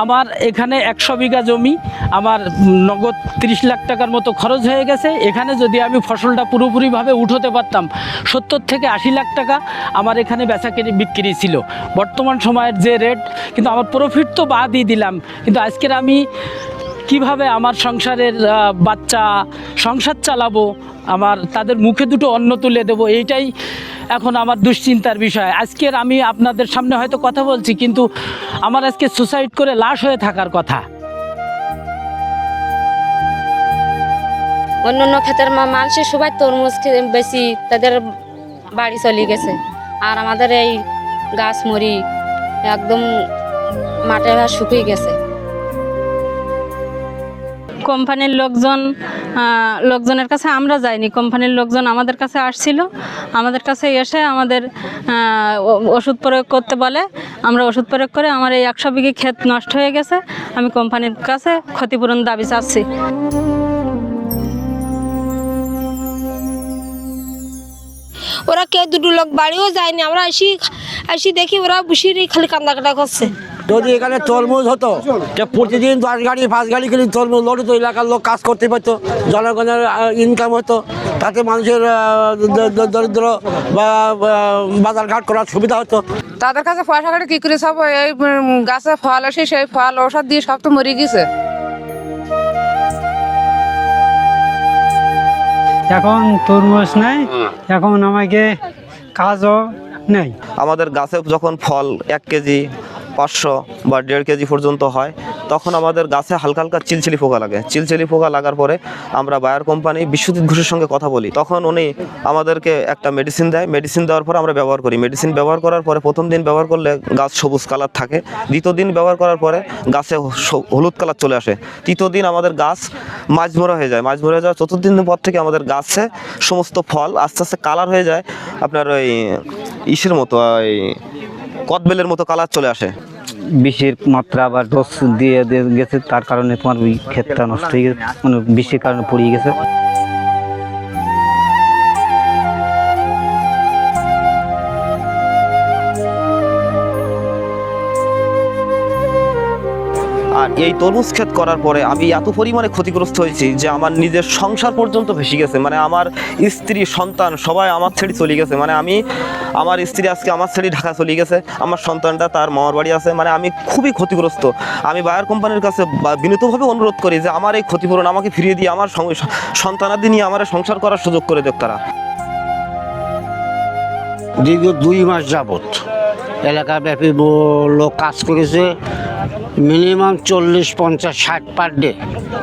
আমার এখানে 100 বিঘা জমি, আমার নগদ 30 লাখ টাকার মতো খরচ হয়ে গেছে। এখানে যদি আমি ফসলটা পুরোপুরিভাবে উঠাতে পারতাম 70 থেকে 80 লাখ টাকা আমার এখানে বেচাকেনি বিক্রি ছিল বর্তমান সময়ের যে রেট। কিন্তু আমার প্রফিট তো বাদই দিলাম, কিন্তু আজকের আমি কিভাবে আমার সংসারের বাচ্চা সংসার চালাবো, আমার তাদের মুখে দুটো অন্ন তুলে দেবো, এইটাই এখন আমার দুশ্চিন্তার বিষয়। আজকের আমি আপনাদের সামনে হয়তো কথা বলছি, কিন্তু আমার আজকে সুসাইড করে লাশ হয়ে থাকার কথা। অন্য অন্য ক্ষেতের মানুষের সবাই তরমুজ বেশি তাদের বাড়ি চলে গেছে, আর আমাদের এই গাছ মরি একদম মাঠে শুকিয়ে গেছে। কোম্পানির লোকজনের কাছে আমরা যাইনি, কোম্পানির লোকজন আমাদের কাছে আসছিল, আমাদের কাছে এসে আমাদের ওষুধ প্রয়োগ করতে বলে। আমরা ওষুধ প্রয়োগ করে আমার এই 100 বিঘি ক্ষেত নষ্ট হয়ে গেছে। আমি কোম্পানির কাছে ক্ষতিপূরণ দাবি চাচ্ছি। ওরা কেউ দুটো লোক বাড়িও যায়নি, আমরা আসি দেখি ওরা বসিরই খালি কান্দাকাটা করছে। যদি এখানে তরমুজ হতো, প্রতিদিন 10 গাড়ি 5 গাড়ি কিনে তরমুজ লোড হতো, এলাকার লোক কাজ করতে পারতো, জনগণের ইনকাম হতো, তাতে মানুষের দরিদ্র বা বাজারঘাট করার সুবিধা হতো। তাদের কাছে পয়সা কাটে কি করে সব এই গাছে ফল আসে, সেই ফল ওষুধ দিয়ে সব তো মরে গেছে। এখন তরমুজ নেই, এখন আমাকে কাজও নেই। আমাদের গাছে যখন ফল 1 কেজি 500 বা 1.5 কেজি পর্যন্ত হয়, তখন আমাদের গাছে হালকা হালকা চিলচিলি পোকা লাগে। চিলচিলি পোকা লাগার পরে আমরা বায়ার কোম্পানি বিশ্বজিৎ ঘোষের সঙ্গে কথা বলি, তখন উনি আমাদেরকে একটা মেডিসিন দেয়। মেডিসিন দেওয়ার পরে আমরা ব্যবহার করি। মেডিসিন ব্যবহার করার পরে প্রথম দিন ব্যবহার করলে গাছ সবুজ কালার থাকে, দ্বিতীয় দিন ব্যবহার করার পরে গাছে হলুদ কালার চলে আসে, তৃতীয় দিন আমাদের গাছ মাঝমরা হয়ে যায়। মাঝমরা হয়ে যাওয়ার চতুর্থ দিন পর থেকে আমাদের গাছে সমস্ত ফল আস্তে আস্তে কালার হয়ে যায়, আপনার ওই ইসের মতো, ওই কদবেলের মতো কালার চলে আসে। বিষের মাত্রা আবার ডোজ দিয়ে গেছে, তার কারণে তোমার ওই ক্ষেতটা নষ্ট হয়ে গেছে, মানে বিষের কারণে পড়িয়ে গেছে। আর এই তরমুজ ক্ষেত করার পরে আমি এত পরিমাণে ক্ষতিগ্রস্ত হয়েছি যে আমার নিজের সংসার পর্যন্ত ভেসে গেছে। মানে আমার স্ত্রী সন্তান সবাই আমার ছেড়ে চলে গেছে। মানে আমার স্ত্রী আজকে আমার ছেড়ে ঢাকা চলে গেছে, আমার সন্তানটা তার মামার বাড়ি আছে। মানে আমি খুবই ক্ষতিগ্রস্ত। আমি বায়ার কোম্পানির কাছে বিনীতভাবে অনুরোধ করি যে আমার এই ক্ষতিপূরণ আমাকে ফিরিয়ে দিয়ে আমার সন্তানাদি নিয়ে আমার সংসার করার সুযোগ করে দেখ তারা। দীর্ঘ 2 মাস যাবত এলাকাব্যাপী লোক কাজ করেছে, মিনিমাম 40, 50, 60 পার ডে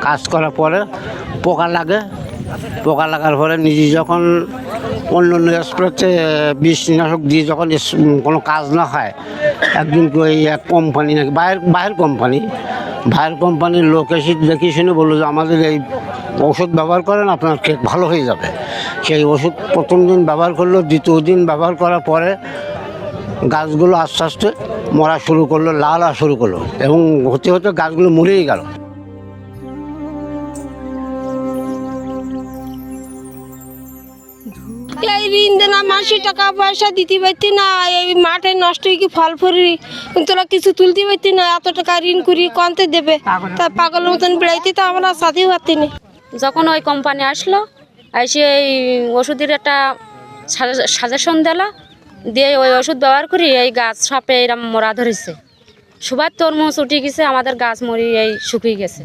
কাজ করার পরে পোকা লাগে। পোকা লাগার পরে নিজে যখন অন্য স্প্রেতে বিষনাশক দিয়ে যখন কোনো কাজ না হয়, একদিন ওই এক কোম্পানি নাকি বাইরের কোম্পানির লোক এসে দেখে শুনে বললো যে আমাদের এই ওষুধ ব্যবহার করেন, আপনার ক্ষেত ভালো হয়ে যাবে। সেই ওষুধ প্রথম দিন ব্যবহার করলো, দ্বিতীয় দিন ব্যবহার করার পরে গাছগুলো আস্তে আস্তে মরা শুরু করলো, লাল হওয়া শুরু করলো, এবং হতে হতে গাছগুলো মরেই গেল। এই ঋণ দেনা মাসে টাকা পয়সা দিতে পারতি না, এই মাঠে নষ্ট হয়ে কি ফল ফুরি তোরা কিছু তুলতে পারতি না, এত টাকা ঋণ করি কনতে দেবে, তা পাগলের মতন বেড়াইতে তো আমরা সাথেও পারতি না। যখন ওই কোম্পানি আসলো, এসে এই ওষুধের একটা সাজেশন দিল, দিয়ে ওই ওষুধ ব্যবহার করি এই গাছ সাপে এরম মরা ধরেছে, সবার তরমুজ উঠে গেছে, আমাদের গাছ মরি এই শুকিয়ে গেছে।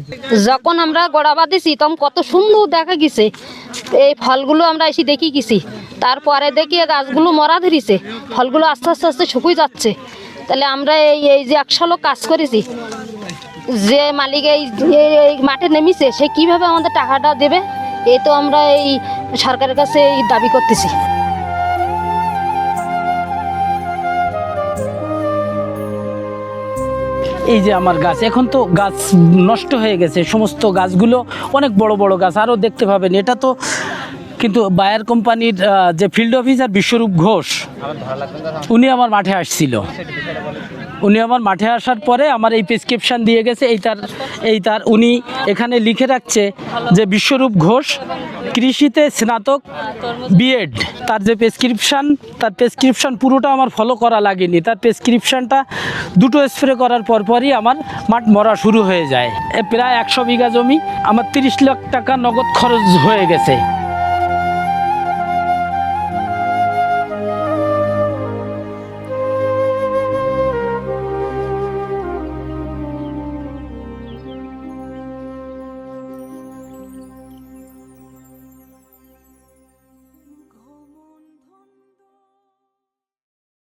যখন আমরা গোড়া বাঁধিছি তখন কত সুন্দর দেখা গেছে, এই ফলগুলো আমরা এসে দেখি গেছি, তারপরে দেখি গাছগুলো মরা ধরেছে, ফলগুলো আস্তে আস্তে আস্তে শুকিয়ে যাচ্ছে। তাহলে আমরা এই যে 100 লোক কাজ করেছি, যে মালিক এই মাঠে নেমেছে সে কিভাবে আমাদের টাকাটা দেবে, এই তো আমরা এই সরকারের কাছে এই দাবি করতেছি। এই যে আমার গাছ, এখন তো গাছ নষ্ট হয়ে গেছে, সমস্ত গাছগুলো অনেক বড় বড় গাছ, আরও দেখতে পাবেন। এটা তো কিন্তু বায়ার কোম্পানির যে ফিল্ড অফিসার বিশ্বরূপ ঘোষ, উনি আমার মাঠে আসছিল, উনি আমার মাঠে আসার পরে আমার এই প্রেসক্রিপশান দিয়ে গেছে, এই তার উনি এখানে লিখে রাখছে যে বিশ্বরূপ ঘোষ কৃষিতে স্নাতক বিএড, তার যে প্রেসক্রিপশান পুরোটা আমার ফলো করা লাগেনি। তার প্রেসক্রিপশানটা 2টো স্প্রে করার পরপরই আমার মাঠ মরা শুরু হয়ে যায়। প্রায় 100 বিঘা জমি আমার 30 লাখ টাকা নগদ খরচ হয়ে গেছে।